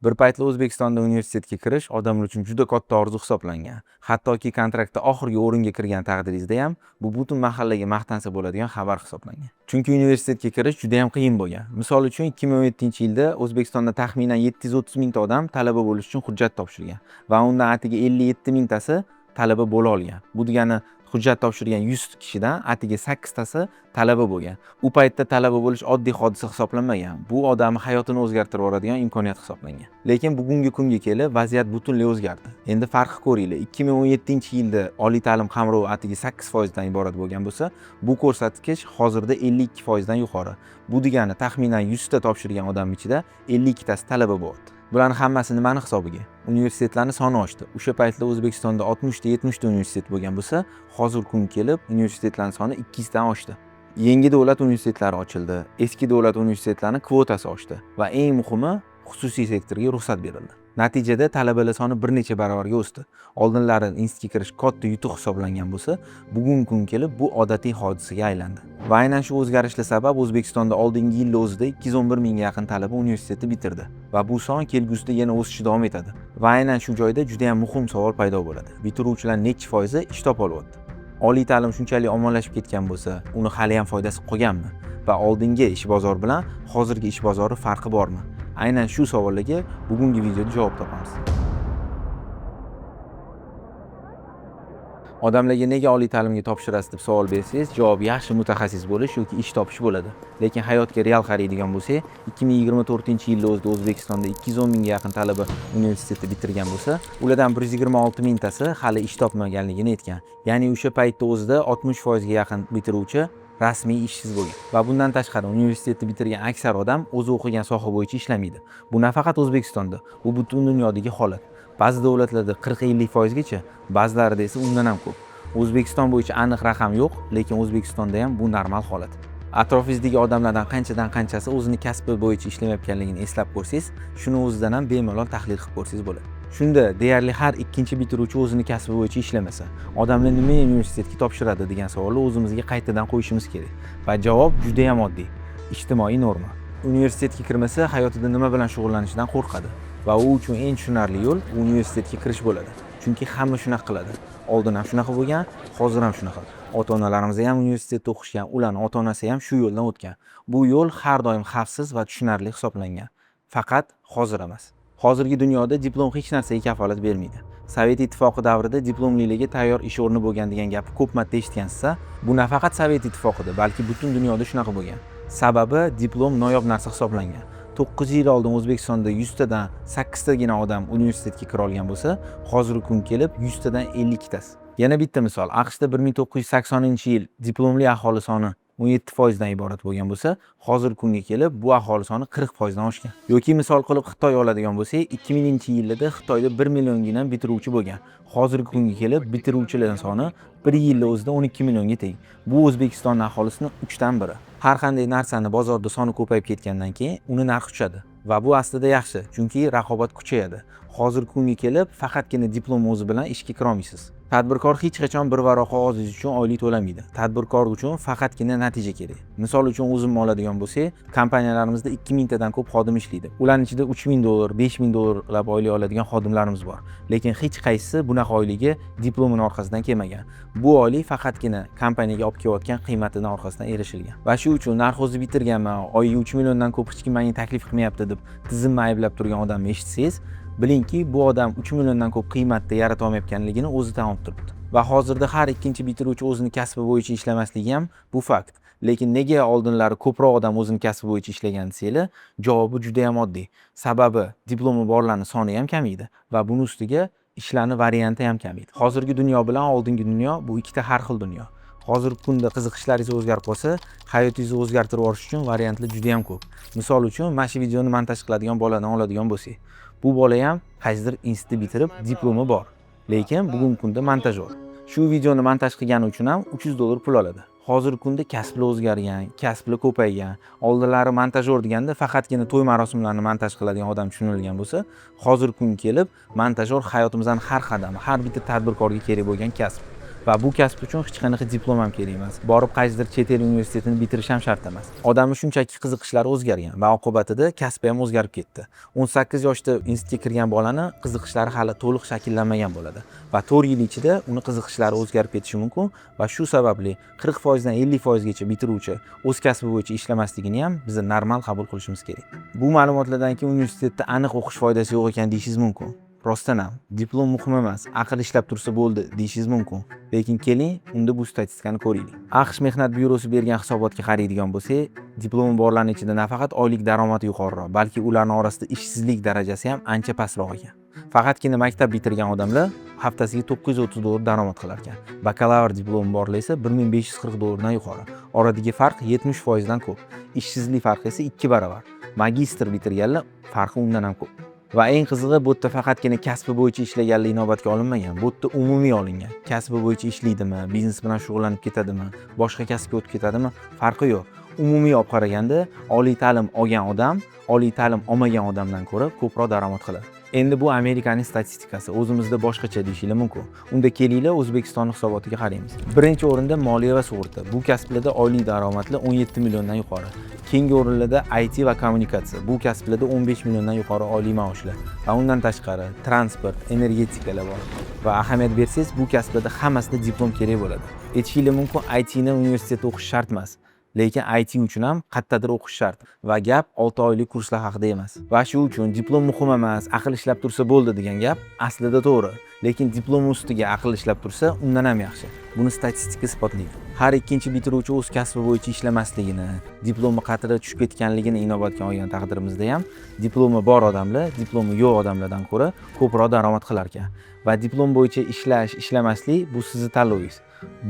Bir paytlar O'zbekistonda universitetga kirish odamlar uchun juda katta orzu hisoblangan. Hattoki kontraktda oxirgi o'ringa kirgan taqdiringizda ham bu butun mahallaga maqtansa bo'ladigan xabar hisoblangan. Chunki universitetga kirish juda ham qiyin bo'lgan. Misol uchun 2017-yilda O'zbekistonda taxminan 730 mingta odam talaba bo'lish uchun hujjat topshirgan va undan atiga 57 mingtasi talaba bo'la olgan. Bu degani hujjat topshirgan 100 kishidan atiga 8 tasi talaba bo'lgan. U paytda talaba bo'lish oddiy hodisa hisoblanmagan. Bu odamni hayotini o'zgartirib yuboradigan imkoniyat hisoblangan. Lekin bugungi kunga kelib vaziyat butunlay o'zgardi. Endi farqi ko'ringlar. 2017-yilda oliy ta'lim qamrovi atiga 8% dan iborat bo'lgan bo'lsa, bu ko'rsatkich hozirda 52% dan yuqori. Bu degani taxminan 100 ta topshirgan odam ichida 52 tasi talaba bo'ldi. Bularning hammasi nimani hisobiga? Universitetlarning soni oshdi. O'sha paytda O'zbekistonda 60 ta 70 ta universitet bo'lgan bo'lsa, hozir kun kelib universitetlarning soni 2 dan oshdi. Yangi davlat universitetlari ochildi. Eski davlat universitetlarining kvotasi oshdi va eng muhimi, xususiy sektorga ruxsat berildi. Natijada talabalar soni bir necha barobarga o'sdi. Oldinlari institutga kirish katta yutuq hisoblangan bo'lsa, bugungi kun kelib bu odatiy hodisaga aylandi. Va aynan shu o'zgarishlar sabab O'zbekistonda oldingi yil o'zida 211 mingga yaqin talaba universitetni bitirdi va bu son kelgusida yana o'sishda davom etadi. Va aynan shu joyda juda ham muhim savol paydo bo'ladi. Bitiruvchilar necha foizi ish topa olyapti? Oliy ta'lim shunchalik omonlashib ketgan bo'lsa, uni hali ham foydasi qolganmi? Va oldingi ish bozori bilan hozirgi ish bozori farqi bormi? Aynan shu savollarga bugungi videoda javob topamiz. Odamlarga nega oliy ta'limga topshirasiz deb savol bersangiz, javob yaxshi mutaxassis bo'lish yoki ish topish bo'ladi. Lekin hayotga real qaraydigan bo'lsak, 2024-yilda o'zida O'zbekistonda 210 mingga yaqin talaba universitetni bitirgan bo'lsa, ulardan 126 mingtasi hali ish topmaganligini aytgan. Ya'ni o'sha paytda o'zida 60% ga yaqin bitiruvchi rasmiy ishsiz bo'lgan. Va bundan tashqari universitetni bitirgan aksar odam o'zi o'qigan soha bo'yicha ishlamaydi. Bu nafaqat O'zbekistonda, bu butun dunyodagi holat. Ba'zi davlatlarda 40-50% gacha, ba'zilarida esa undan ham ko'p. O'zbekiston bo'yicha aniq raqam yo'q, lekin O'zbekistonda ham bu normal holat. Atrofingizdagi odamlardan qanchasi o'zini kasbi bo'yicha ishlamayotganligini eslab ko'rsangiz, shuni o'zidan ham bemalol tahlil qilib ko'rsangiz bo'ladi. Shunda deyarli har ikkinchi bitiruvchi o'zini kasbi bo'yicha ishlamasa, odamlar nima universitetga topshiradi degan savolni o'zimizga qaytadan qo'yishimiz kerak. Va javob juda ham oddiy. Ijtimoiy norma. Universitetga kirmasa, hayotida nima bilan shug'ullanishidan qo'rqadi. Va u uchun eng tushunarli yo'l universitetga kirish bo'ladi. Chunki hamma shunaqa qiladi. Oldin ham shunaqa bo'lgan, hozir ham shunaqa. Ota-onalarimiz ham universitetda o'qishgan, ularning ota-onasi ham shu yo'ldan o'tgan. Bu yo'l har doim xavfsiz va tushunarli hisoblangan. Faqat hozir emas. Hozirgi dunyoda diplom hech narsaga kafolat bermaydi. Sovet ittifoqi davrida diplomlilarga tayyor ish o'rni bo'lgan degan gapni ko'p marta eshitgansiz-a? Bu nafaqat Sovet ittifoqida, balki butun dunyoda shunaqa bo'lgan. Sababi diplom noyob narsa hisoblangan. 9 yil oldin O'zbekistonda 100 tadan 8 tagina odam universitetga kira olgan bo'lsa, hozirgi kun kelib 100 tadan 52 tasi. Yana bitta misol, AQShda 1980-yil diplomli aholi soni 17% dan iborat bo'lgan bo'lsa, hozirgi kunga kelib bu aholi soni 40% dan oshgan. Yoki misol qilib Xitoy oladigan bo'lsak, 2000-yilda Xitoyda 1 millionga bitiruvchi bo'lgan. Hozirgi kunga kelib bitiruvchilar soni 1 yilda o'zida 12 millionga teng. Bu O'zbekistonning aholisining 3 dan biri. Har qanday narsani bozorda soni ko'payib ketgandan keyin uni narxi tushadi. Va bu aslida yaxshi, chunki raqobat kuchayadi. Hozirgi kunga kelib faqatgina diplom o'zi bilan ishga kira olmaysiz. Tadbirkor hech qachon bir varaq qog'oz uchun oylik to'lamaydi. Tadbirkor uchun faqatgina natija kerak. Misol uchun o'zim oladigan bo'lsak, kompaniyalarimizda 2000 tadan ko'p xodim ishlaydi. Ularning ichida 3000 dollar, 5000 dollarlab oylik oladigan xodimlarimiz bor. Lekin hech qaysisi bunaqa oyligi diplomining orqasidan kelmagan. Bu oylik faqatgina kompaniyaga olib kelayotgan qiymatining orqasidan erishilgan. Va shu uchun narxozni bitirganman, oyiga 3 milliondan ko'p hech kim menga taklif qilmayapti deb tizimni ayblab turgan odamni eshitsangiz, bilingki, bu odam 3 milliondan ko'p qiymatda yarata olmayotganligini o'zi tan olib turibdi. Va hozirda har ikkinchi bitiruvchi o'zini kasbi bo'yicha ishlamasligi ham bu fakt. Lekin nega oldinlari ko'proq odam o'zini kasbi bo'yicha ishlagan desanglar, javobi juda ham oddiy. Sababi diplomi borlarning soni ham kamaydi va buning ustiga ishlarning varianti ham kamaydi. Hozirgi dunyo bilan oldingi dunyo bu ikkita har xil dunyo. Hozirgi kunda qiziqishlaringiz o'zgarib qolsa, hayotingizni o'zgartirib yuborish uchun variantlar juda ham ko'p. Misol uchun, mana shu videoni montaj qiladigan boladan oladigan bo'lsak, bu bola ham qaysidir institutni bitirib diplomi bor, lekin bugungi kunda montajyor. Shu videoni montaj qilgani uchun ham 300 dollar pul oladi. Hozirgi kunda kasblar o'zgargan, kasblar ko'paygan. Oldinlari montajyor deganda faqatgina to'y marosimlarini montaj qiladigan odam tushunilgan bo'lsa, hozirgi kun kelib montajyor hayotimizning har qadami, har bitta tadbirkorga kerak bo'lgan kasb. va bu kasb uchun hech qanaqa diplom ham kerak emas. Borib qaysidir chet el universitetini bitirish ham shart emas. Odamning shunchaki qiziqishlari o'zgargan va oqibatida kasbi ham o'zgarib ketdi. 18 yoshda institutga kirgan bolani qiziqishlari hali to'liq shakllanmagan bo'ladi va 4 yil ichida uni qiziqishlari o'zgarib ketishi mumkin va shu sababli 40% dan 50% gacha bitiruvchi o'z kasbi bo'yicha ishlamasligini ham biz normal qabul qilishimiz kerak. Bu ma'lumotlardan keyin universitetda aniq o'qish foydasi yo'q ekan deyishingiz mumkin. Rostdan ham diplom muhim emas, aql ishlab tursa bo'ldi deyishingiz mumkin. Lekin keling, unda bu statistikani ko'raylik. AQSh mehnat byurosi bergan hisobotga qaraydigan bo'lsak, diplomi borlarning ichida nafaqat oylik daromadi yuqoriroq, balki ularning orasida ishsizlik darajasi ham ancha pastroq ekan. Faqatgina maktab bitirgan odamlar haftasiga $930 daromad qilar ekan. Bakalavr diplomi borlar esa $1540 dan yuqori. Oradagi farq 70% dan ko'p. Ishsizlik farqi esa 2 barobar. Magistr bitirganlar farqi undan ham ko'p. Va eng qizig'i, bu yerda faqatgina kasbi bo'yicha ishlaganlar inobatga olinmagan. Bu yerda umumiy olingan. Kasbi bo'yicha ishlaydimi, biznes bilan shug'ullanib ketadimi, boshqa kasbga o'tib ketadimi, farqi yo'q. Umumiy olib qaraganda, oliy ta'lim olgan odam, oliy ta'lim olmagan odamdan ko'ra ko'proq daromad qiladi. Endi bu Amerikaning statistikasi, o'zimizda boshqacha deyishinglar mumkin. Unda kelinglar O'zbekiston hisobotiga qaraymiz. Birinchi o'rinda moliya va sug'urta. Bu kasblarda oylik daromadlar 17 milliondan yuqori. Keyingi o'rinlarda IT va kommunikatsiya. Bu kasblarda 15 milliondan yuqori oylik maoshlar. Va undan tashqari transport, energetikalar bor. Va ahamiyat bersangiz, bu kasblarda hammasida diplom kerak bo'ladi. Aytishinglar mumkin, IT ni universitetda o'qish shart emas. Lekin IT uchun ham qayerdadir o'qish shart va gap 6 oylik kurslar haqida emas. Va shu uchun diplom muhim emas, aql ishlab tursa bo'ldi degan gap aslida to'g'ri. Lekin diplom ustiga aql ishlab tursa, undan ham yaxshi. Buni statistika isbotlaydi. Har ikkinchi bitiruvchi o'z kasbi bo'yicha ishlamasligini, diplomi qadri tushib ketganligini inobatga olgan taqdirimizda ham diplomi bor odamlar diplomi yo'q odamlardan ko'ra ko'proq daromad qilar ekan. Va diplom bo'yicha ishlash, ishlamaslik bu sizning tanlovingiz.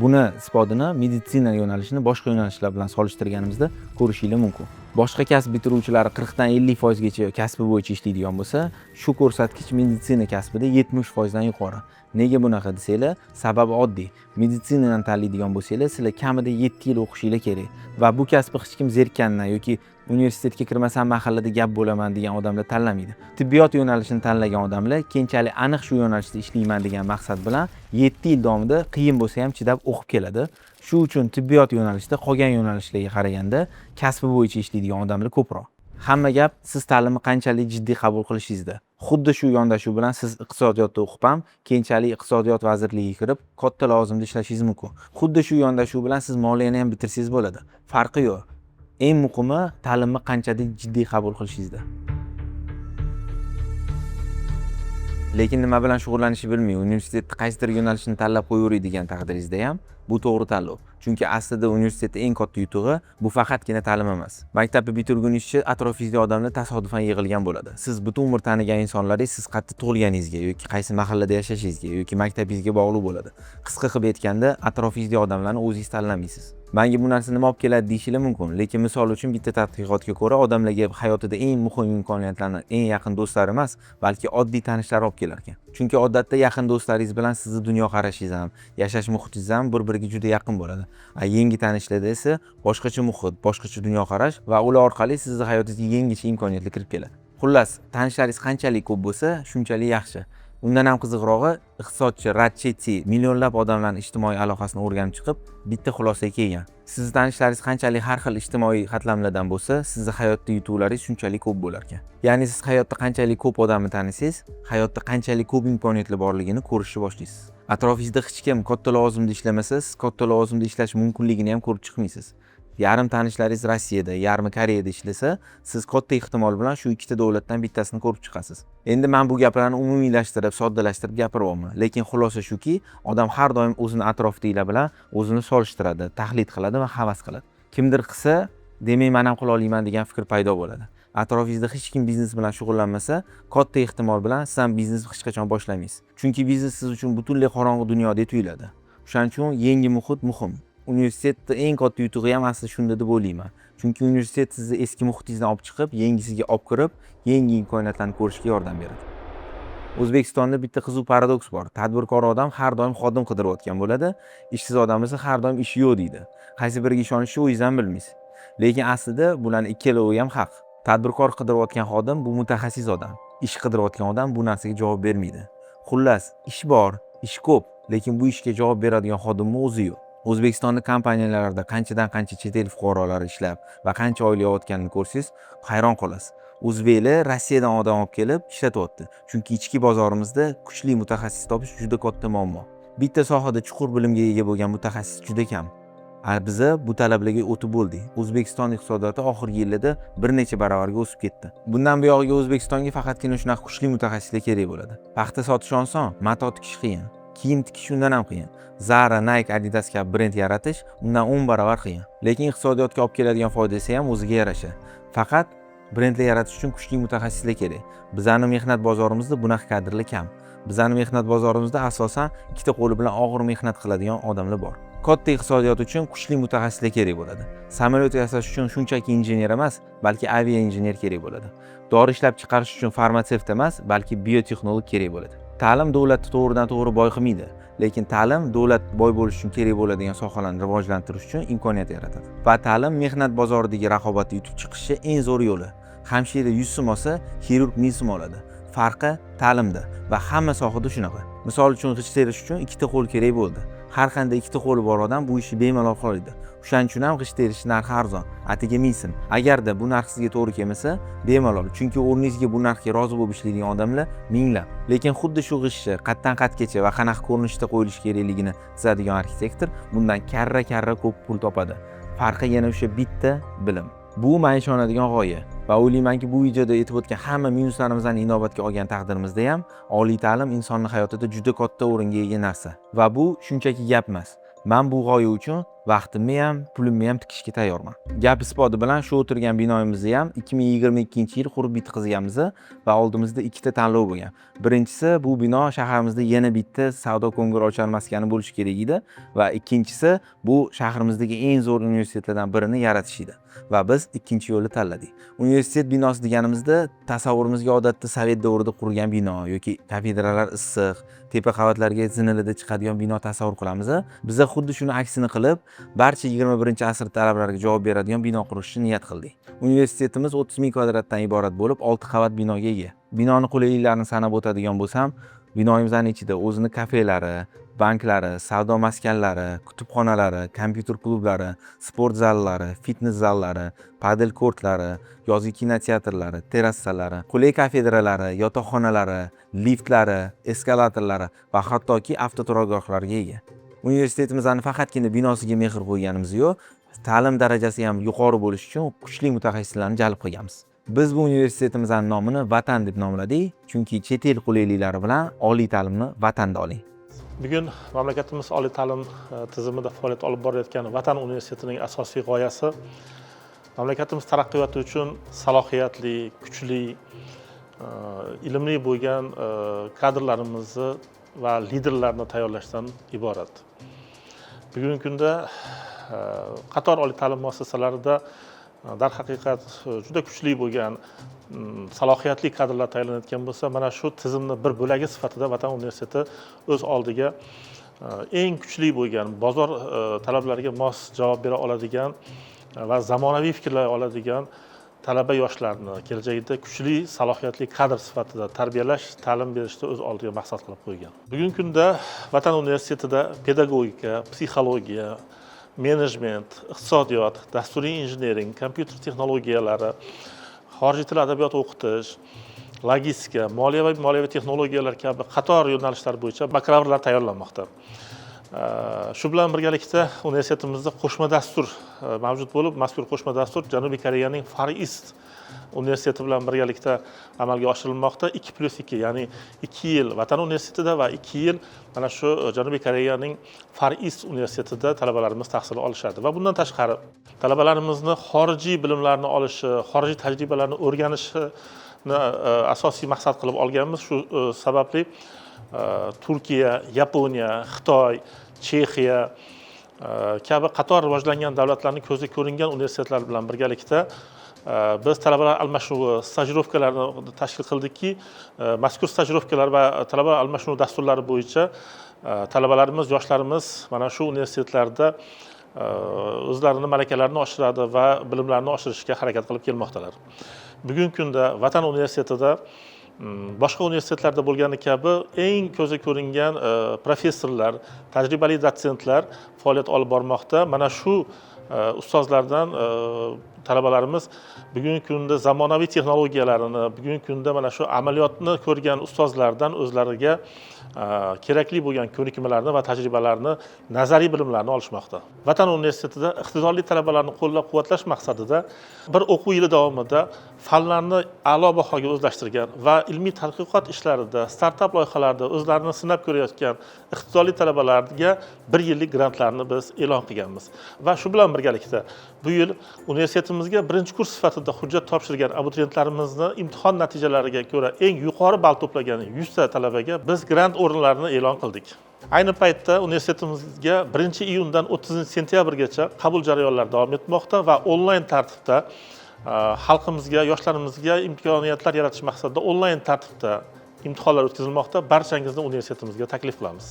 Buni isbotini meditsina yo'nalishini boshqa yo'nalishlar bilan solishtirganimizda ko'rishinglar mumkin. Boshqa kasb bitiruvchilari 40 dan 50% gacha kasbi bo'yicha ishlaydigan bo'lsa, shu ko'rsatkich meditsina kasbida 70% dan yuqori. Nega bunaqa desanglar, sababi oddiy. Meditsinani tanlaydigan bo'lsanglar, sizlar kamida 7 yil o'qishinglar kerak va bu kasbni hech kim zerikkandan yoki universitetga kirmasam mahallada gap bo'laman degan odamlar tanlamaydi. Tibbiyot yo'nalishini tanlagan odamlar keyinchalik aniq shu yo'nalishda ishlayman degan maqsad bilan 7 yil davomida qiyin bo'lsa ham chidab o'qib keladi. Shu uchun tibbiyot yo'nalishida qolgan yo'nalishlarga qaraganda kasbi bo'yicha ishlaydigan odamlar ko'proq. Hamma gap siz ta'limni qanchalik jiddiy qabul qilishingizda. Xuddi shu yondashuv bilan siz iqtisodiyotda o'qib ham keyinchalik iqtisodiyot vazirligiga kirib katta lavozimda ishlashingiz mumkin. Xuddi shu yondashuv bilan siz moliyani ham bitirsangiz bo'ladi. Farqi yo'q. Eng muhimi ta'limni qanchalik jiddiy qabul qilishingizda. Lekin nima bilan shug'ullanishni bilmay, universitetda qaysidir yo'nalishni tanlab qo'yaveradigan taqdiringizda ham bu to'g'ri tanlov. Chunki aslida universitetning eng katta yutug'i bu faqatgina ta'lim emas. Maktabni bitirguningizcha atrofingizda odamlar tasodifan yig'ilgan bo'ladi. Siz butun umr tanigan insonlaringiz siz qayerda tug'ilganingizga yoki qaysi mahallada yashashingizga yoki maktabingizga bog'liq bo'ladi. Qisqa qilib aytganda, atrofingizda odamlarni o'zingiz tanlamaysiz. Menga bu narsa nima olib keladi deyishinglar mumkin, lekin misol uchun bitta tadqiqotga ko'ra odamlarga hayotida eng muhim imkoniyatlarni eng yaqin do'stlar emas, balki oddiy tanishlar olib kelar ekan. Chunki odatda yaqin do'stlaringiz bilan sizning dunyoqarashingiz ham, yashash muhitingiz ham bir-biriga juda yaqin bo'ladi. Yangi tanishlarda esa boshqacha muhit, boshqacha dunyoqarash va ular orqali sizning hayotingizga yangicha imkoniyatlar kirib keladi. Xullas, tanishlaringiz qanchalik ko'p bo'lsa, shunchalik yaxshi. Undan ham qiziqrog'i, iqtisodchi Ratchetti millionlab odamlarning ijtimoiy aloqasini o'rganib chiqib, bitta xulosaga kelgan. Sizning tanishlaringiz qanchalik har xil ijtimoiy qatlamlardan bo'lsa, sizning hayotda yutuqlaringiz shunchalik ko'p bo'lar ekan. Ya'ni siz hayotda qanchalik ko'p odamni tanisangiz, hayotda qanchalik ko'p imkoniyatlar borligini ko'rishni boshlaysiz. Atrofingizda hech kim katta lavozimda ishlamasa, siz katta lavozimda ishlash mumkinligini ham ko'rib chiqmaysiz. Yarim tanishlaringiz Rossiyada, yarmi Koreyada ishlasa, siz katta ehtimol bilan shu ikkita davlatdan bittasini ko'rib chiqasiz. Endi men bu gaplarni umumiylashtirib, soddalashtirib gapiryapman, lekin xulosa shuki, odam har doim o'zini atrofidagilar bilan o'zini solishtiradi, tahlil qiladi va havas qiladi. Kimdir qilsa, demak men ham qila olaman degan fikr paydo bo'ladi. Atrofingizda hech kim biznes bilan shug'ullanmasa, katta ehtimol bilan siz ham biznesni hech qachon boshlamaysiz. Chunki biznes siz uchun butunlay qorong'u dunyoda tuyuladi. Shuning uchun yangi muhit muhim. Universitetda eng katta yutug'i ham aslida shunda deb o'ylayman. Chunki universitet sizni eski muhitingizdan olib chiqib, yangisiga olib kirib, yangi imkoniyatlarni ko'rishga yordam beradi. O'zbekistonda bitta qiziq paradoks bor. Tadbirkor odam har doim xodim qidirayotgan bo'ladi, ishsiz odam esa har doim ishi yo'q deydi. Qaysi biriga ishonishni o'zingiz ham bilmaysiz. Lekin aslida bularning ikkalovi ham haq. Tadbirkor qidirayotgan xodim bu mutaxassis odam. Ish qidirayotgan odam bu narsaga javob bermaydi. Xullas, ish bor, ish ko'p, lekin bu ishga javob beradigan xodimni o'zi yo'q. O'zbekistonning kompaniyalarida qanchadan qancha chet el fuqarolari ishlab va qancha oylik olayotganini ko'rsangiz, hayron qolasiz. O'zbeklar Rossiyadan odam olib kelib ishlatyapti. Chunki ichki bozorimizda kuchli mutaxassis topish juda katta muammo. Bitta sohada chuqur bilimga ega bo'lgan mutaxassis juda kam. Biza bu talablarga o'tib bo'ldik. O'zbekiston iqtisodiyoti oxirgi yillarda bir necha baravarga o'sib ketdi. Bundan buyog'iga O'zbekistonga faqatgina shunaqa kuchli mutaxassislar kerak bo'ladi. Paxta sotish oson, mato tikish qiyin. Kiyim tikish undan ham qiyin. Zara, Nike, Adidas kabi brend yaratish undan 10 baravar qiyin. Lekin iqtisodiyotga olib keladigan foydasi ham o'ziga yarasha. Faqat brendlar yaratish uchun kuchli mutaxassislar kerak. Bizning mehnat bozorimizda bunaqa kadrlar kam. Bizning mehnat bozorimizda asosan ikkita qo'li bilan og'ir mehnat qiladigan odamlar bor. Katta iqtisodiyot uchun kuchli mutaxassislar kerak bo'ladi. Samolyot yasash uchun shunchaki injener emas, balki avia injener kerak bo'ladi. Dori ishlab chiqarish uchun farmatsevt emas, balki biotexnolog kerak bo'ladi. Ta'lim davlatni to'g'ridan-to'g'ri boy qilmaydi, lekin ta'lim davlat boy bo'lish uchun kerak bo'ladigan sohalarni rivojlantirish uchun imkoniyat yaratadi. Va ta'lim mehnat bozoridagi raqobatni yutib chiqishning eng zo'r yo'li. Hamshira 100 so'm olsa, xirurg 1000 so'm oladi. Farqi ta'limda va hamma sohada shunaqa. Misol uchun g'isht terish uchun ikkita qo'l kerak bo'ldi. Har qanday ikkita qo'li bor odam bu ishni bemalol qiladi. O'shaning uchun ham g'isht terish narxi arzon. Atiga 1000 so'm. Agarda bu narx sizga to'g'ri kelmasa, bemalol. Chunki o'rningizga bu narxga rozi bo'lib ishlaydigan odamlar minglab. Lekin xuddi shu g'ishtni qatdan-qatgacha va qanaqa ko'rinishda qo'yilishi kerakligini chizadigan arxitektor bundan karra ko'p pul topadi. Farqi yana o'sha bitta bilim. Bu men ishonadigan g'oya va o'ylaymanki bu videoda aytib o'tgan hamma minuslarimizni inobatga olgan taqdirimizda ham oliy ta'lim insonning hayotida juda katta o'ringa ega narsa va bu shunchaki gap emas. Men bu g'oya uchun vaqtimni ham, pulimni ham tikishga tayyorman. Gap isboti bilan shu o'tirgan binoyimizni ham 2022-yil qurib bitkazganmiz va oldimizda ikkita tanlov bo'lgan. Birinchisi bu bino shahrimizda yana bitta savdo ko'ngil ochar maskani bo'lishi kerak edi va ikkinchisi bu shahrimizdagi eng zo'r universitetlardan birini yaratish edi. Va biz ikkinchi yo'lni tanladik. Universitet binosi deganimizda tasavvurimizga odatda Sovet davrida qurilgan bino yoki kafedralar issiq, tepa qavatlarga zinilida chiqadigan bino tasavvur qilamiz. Biz xuddi shuni aksini qilib, barcha 21-asr talablariga javob beradigan bino qurishni niyat qildik. Universitetimiz 30 ming kvadratdan iborat bo'lib, 6 qavat binoga ega. Binoning qulayliklarini sanab o'tadigan bo'lsam, binoyimizning ichida o'zini kafelari, banklari, savdo maskanlari, kutubxonalari, kompyuter klublari, sport zallari, fitness zallari, padel kortlari, yozgi kinoteatrlari, terrasalari, qulay kafedralari, yotoqxonalari, liftlari, eskalatorlari va hattoki avtoturargohlarga ega. Universitetimizning faqatgina binosiga mehr qo'yganimiz yo'q, ta'lim darajasi ham yuqori bo'lishi uchun kuchli mutaxassislarni jalb qilganmiz. Biz bu universitetimizning nomini Vatan deb nomladik, chunki chet el qulayliklari bilan oliy ta'limni vatanda oling. Bugun mamlakatimiz oliy ta'lim tizimida faoliyat olib borayotgan Vatan universitetining asosiy g'oyasi mamlakatimiz taraqqiyoti uchun salohiyatli, kuchli, ilmli bo'lgan kadrlarimizni va liderlarni tayyorlashdan iborat. Bugungi kunda qator oliy ta'lim muassasalarida darhaqiqat juda kuchli bo'lgan salohiyatli kadrlar tayyorlanayotgan bo'lsa, mana shu tizimning bir bo'lagi sifatida Vatan universiteti o'z oldiga eng kuchli bo'lgan bozor talablariga mos javob bera oladigan va zamonaviy fikrlay oladigan talaba yoshlarni kelajakda kuchli salohiyatli kadr sifatida tarbiyalash, ta'lim berishni o'z oldiga maqsad qilib qo'ygan. Bugungi kunda Vatan universitetida pedagogika, psixologiya, menejment, iqtisodiyot, dasturiy injiniring, kompyuter texnologiyalari, xorijiy til adabiyot o'qitish, logistika, moliya va moliyaviy texnologiyalar kabi qator yo'nalishlar bo'yicha bakalavrlar tayyorlanmoqda. Shu bilan birgalikda universitetimizda qo'shma dastur mavjud bo'lib, mazkur qo'shma dastur Janubiy Koreyaning Far East universiteti bilan birgalikda amalga oshirilmoqda. 2+2, ya'ni 2 yil Vatan universitetida va 2 yil mana shu Janubiy Koreyaning Far East universitetida talabalarimiz tahsil olishadi. Va bundan tashqari talabalarimizni xorijiy bilimlarni olishi, xorijiy tajribalarni o'rganishni asosiy maqsad qilib olganmiz. Shu sababli Turkiya, Yaponiya, Xitoy, Chexiya kabi qator rivojlangan davlatlarning ko'zga ko'ringan universitetlar bilan birgalikda biz talabalar almashuvi, stajirovkalarni tashkil qildikki, mazkur stajirovkalar va talabalar almashuvi dasturlari bo'yicha talabalarimiz, yoshlarimiz mana shu universitetlarda o'zlarining malakalarini oshiradi va bilimlarini oshirishga harakat qilib kelmoqdalar. Bugungi kunda Vatan universitetida boshqa universitetlarda bo'lgani kabi eng ko'zga ko'ringan professorlar, tajribali dotsentlar faoliyat olib bormoqda. Mana shu ustozlardan talabalarimiz bugungi kunda zamonaviy texnologiyalarini, bugungi kunda mana shu amaliyotni ko'rgan ustozlardan o'zlariga kerakli bo'lgan ko'nikmalarni va tajribalarni, nazariy bilimlarni olishmoqda. Vatan universitetida iqtidorli talabalarni qo'llab-quvvatlash maqsadida bir o'quv yili davomida fanlarni a'lo bahoga o'zlashtirgan va ilmiy tadqiqot ishlarida, startap loyihalarida o'zlarini sinab ko'rayotgan iqtidorli talabalarga 1 yillik grantlarni biz e'lon qilganmiz. Va shu bilan birgalikda bu yil universitetimizga birinchi kurs sifatida hujjat topshirgan abituriyentlarimizni imtihon natijalariga ko'ra eng yuqori ball to'plagan 100 ta talabaga biz grant o'rinlarini e'lon qildik. Ayni paytda universitetimizga 1-iyundan 30-sentyabrgacha qabul jarayonlari davom etmoqda va onlayn tartibda xalqimizga, yoshlarimizga imkoniyatlar yaratish maqsadida onlayn tartibda imtihonlar o'tkazilmoqda. Barchangizni universitetimizga taklif qilamiz.